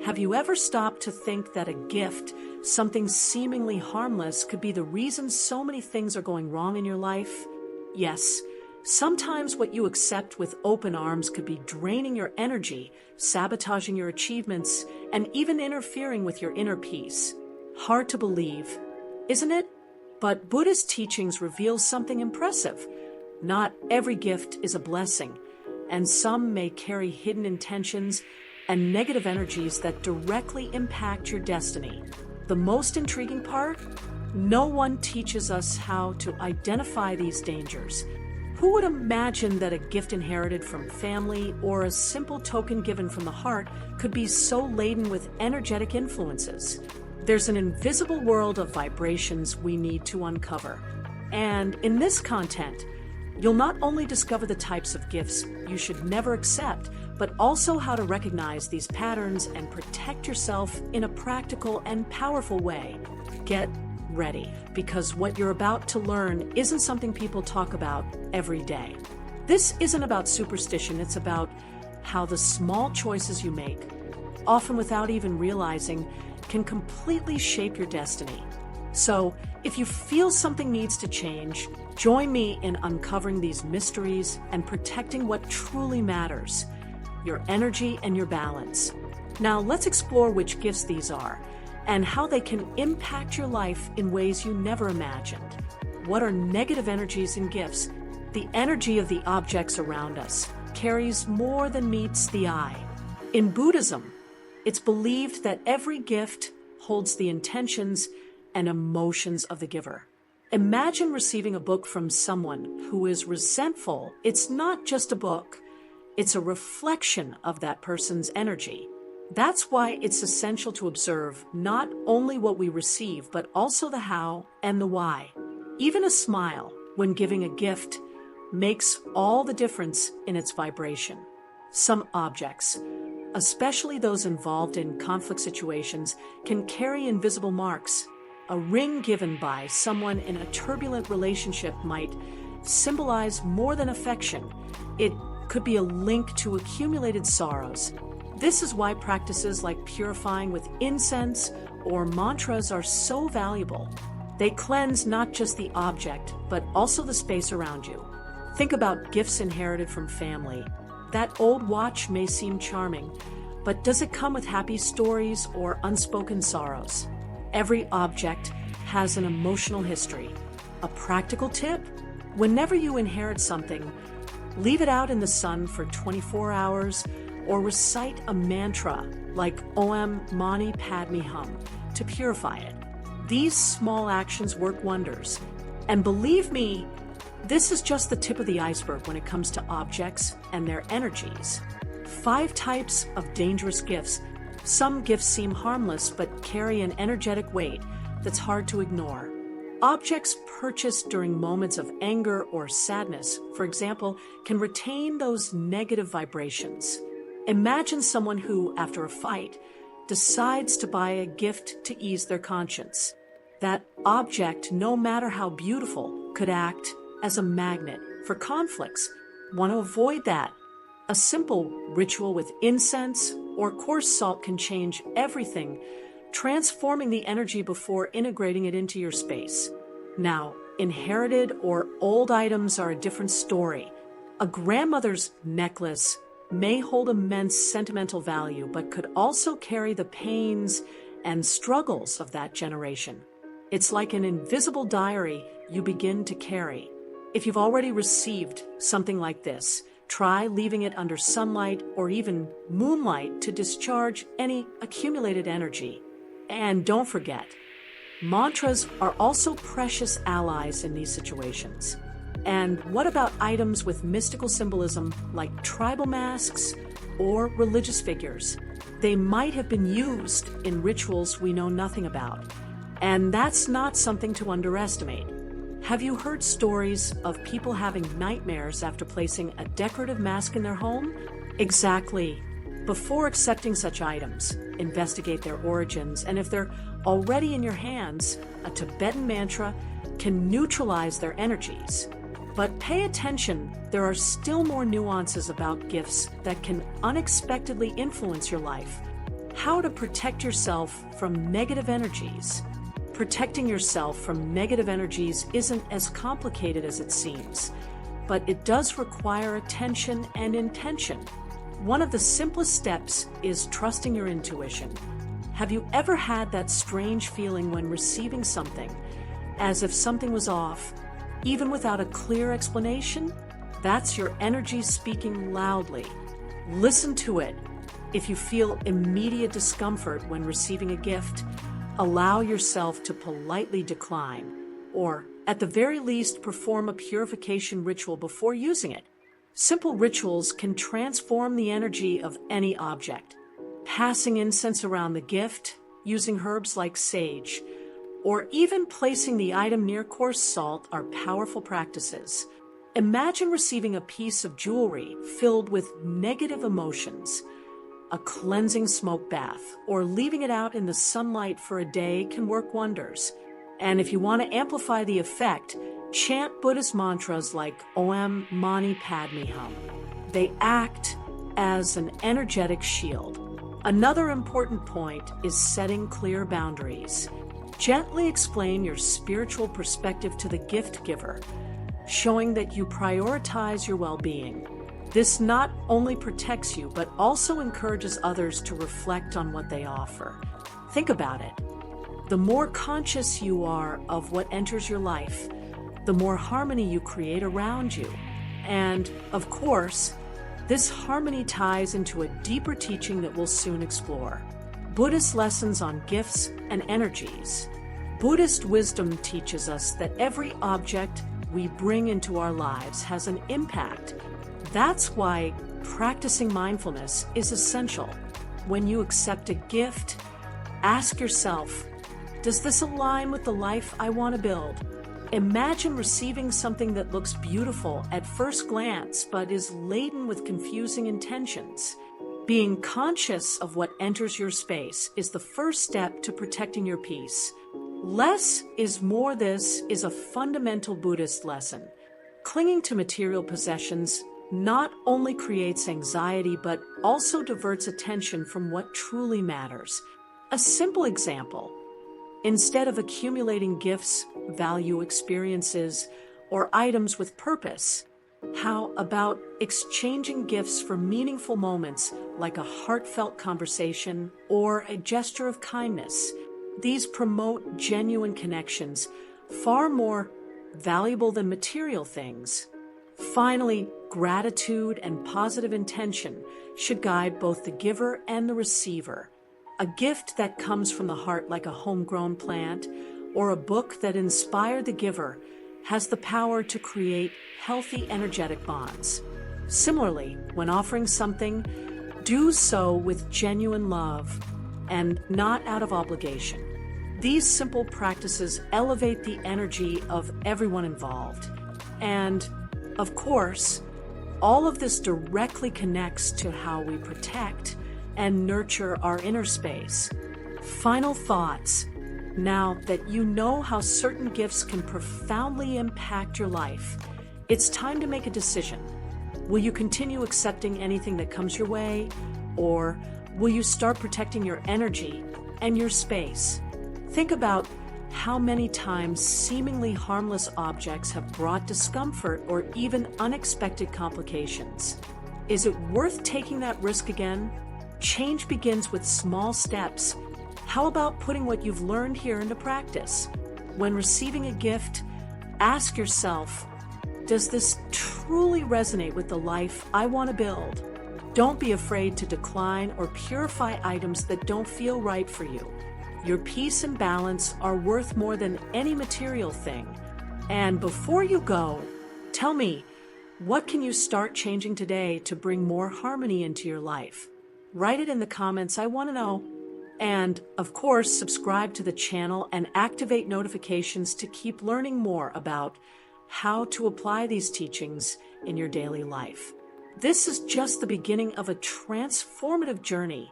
Have you ever stopped to think that a gift, something seemingly harmless, could be the reason so many things are going wrong in your life? Yes, sometimes what you accept with open arms could be draining your energy, sabotaging your achievements, and even interfering with your inner peace. Hard to believe, isn't it? But Buddhist teachings reveal something impressive. Not every gift is a blessing, and some may carry hidden intentions and negative energies that directly impact your destiny. The most intriguing part? No one teaches us how to identify these dangers. Who would imagine that a gift inherited from family or a simple token given from the heart could be so laden with energetic influences? There's an invisible world of vibrations we need to uncover. And in this content, you'll not only discover the types of gifts you should never accept, but also how to recognize these patterns and protect yourself in a practical and powerful way. Get ready, because what you're about to learn isn't something people talk about every day. This isn't about superstition, it's about how the small choices you make, often without even realizing, can completely shape your destiny. So, if you feel something needs to change, join me in uncovering these mysteries and protecting what truly matters: your energy and your balance. Now, let's explore which gifts these are and how they can impact your life in ways you never imagined. What are negative energies in gifts? The energy of the objects around us carries more than meets the eye. In Buddhism, it's believed that every gift holds the intentions and emotions of the giver. Imagine receiving a book from someone who is resentful. It's not just a book, it's a reflection of that person's energy. That's why it's essential to observe not only what we receive, but also the how and the why. Even a smile, when giving a gift, makes all the difference in its vibration. Some objects, especially those involved in conflict situations, can carry invisible marks. A ring given by someone in a turbulent relationship might symbolize more than affection. It could be a link to accumulated sorrows. This is why practices like purifying with incense or mantras are so valuable. They cleanse not just the object, but also the space around you. Think about gifts inherited from family. That old watch may seem charming, but does it come with happy stories or unspoken sorrows? Every object has an emotional history. A practical tip? Whenever you inherit something, leave it out in the sun for 24 hours or recite a mantra like Om Mani Padme Hum to purify it. These small actions work wonders. And believe me, this is just the tip of the iceberg when it comes to objects and their energies. 5 types of dangerous gifts. Some gifts seem harmless but carry an energetic weight that's hard to ignore. Objects purchased during moments of anger or sadness, for example, can retain those negative vibrations. Imagine someone who, after a fight, decides to buy a gift to ease their conscience. That object, no matter how beautiful, could act as a magnet for conflicts. Want to avoid that? A simple ritual with incense or coarse salt can change everything, transforming the energy before integrating it into your space. Now, inherited or old items are a different story. A grandmother's necklace may hold immense sentimental value, but could also carry the pains and struggles of that generation. It's like an invisible diary you begin to carry. If you've already received something like this, try leaving it under sunlight or even moonlight to discharge any accumulated energy. And don't forget, mantras are also precious allies in these situations. And what about items with mystical symbolism like tribal masks or religious figures? They might have been used in rituals we know nothing about. And that's not something to underestimate. Have you heard stories of people having nightmares after placing a decorative mask in their home? Exactly. Before accepting such items, investigate their origins, and if they're already in your hands, a Tibetan mantra can neutralize their energies. But pay attention, there are still more nuances about gifts that can unexpectedly influence your life. how to protect yourself from negative energies. Protecting yourself from negative energies isn't as complicated as it seems, but it does require attention and intention. One of the simplest steps is trusting your intuition. Have you ever had that strange feeling when receiving something, as if something was off, even without a clear explanation? That's your energy speaking loudly. Listen to it. If you feel immediate discomfort when receiving a gift, allow yourself to politely decline, or at the very least perform a purification ritual before using it. Simple rituals can transform the energy of any object. Passing incense around the gift, using herbs like sage, or even placing the item near coarse salt are powerful practices. Imagine receiving a piece of jewelry filled with negative emotions. A cleansing smoke bath or leaving it out in the sunlight for a day can work wonders. And if you want to amplify the effect, chant Buddhist mantras like Om Mani Padme Hum. They act as an energetic shield. Another important point is setting clear boundaries. Gently explain your spiritual perspective to the gift giver, showing that you prioritize your well-being. This not only protects you, but also encourages others to reflect on what they offer. Think about it. The more conscious you are of what enters your life, the more harmony you create around you. And, of course, this harmony ties into a deeper teaching that we'll soon explore. Buddhist lessons on gifts and energies. Buddhist wisdom teaches us that every object we bring into our lives has an impact. That's why practicing mindfulness is essential. When you accept a gift, ask yourself, does this align with the life I want to build? Imagine receiving something that looks beautiful at first glance but is laden with confusing intentions. Being conscious of what enters your space is the first step to protecting your peace. Less is more. This is a fundamental Buddhist lesson. Clinging to material possessions not only creates anxiety but also diverts attention from what truly matters. A simple example: instead of accumulating gifts, value experiences, or items with purpose, how about exchanging gifts for meaningful moments like a heartfelt conversation or a gesture of kindness? These promote genuine connections, far more valuable than material things. Finally, gratitude and positive intention should guide both the giver and the receiver. A gift that comes from the heart, like a homegrown plant, or a book that inspired the giver, has the power to create healthy, energetic bonds. Similarly, when offering something, do so with genuine love and not out of obligation. These simple practices elevate the energy of everyone involved. And, of course, all of this directly connects to how we protect and nurture our inner space. Final thoughts. Now that you know how certain gifts can profoundly impact your life, it's time to make a decision. Will you continue accepting anything that comes your way, or will you start protecting your energy and your space? Think about how many times seemingly harmless objects have brought discomfort or even unexpected complications. Is it worth taking that risk again? Change begins with small steps. How about putting what you've learned here into practice? When receiving a gift, ask yourself, does this truly resonate with the life I want to build? Don't be afraid to decline or purify items that don't feel right for you. Your peace and balance are worth more than any material thing. And before you go, tell me, what can you start changing today to bring more harmony into your life? Write it in the comments, I want to know. And, of course, subscribe to the channel and activate notifications to keep learning more about how to apply these teachings in your daily life. This is just the beginning of a transformative journey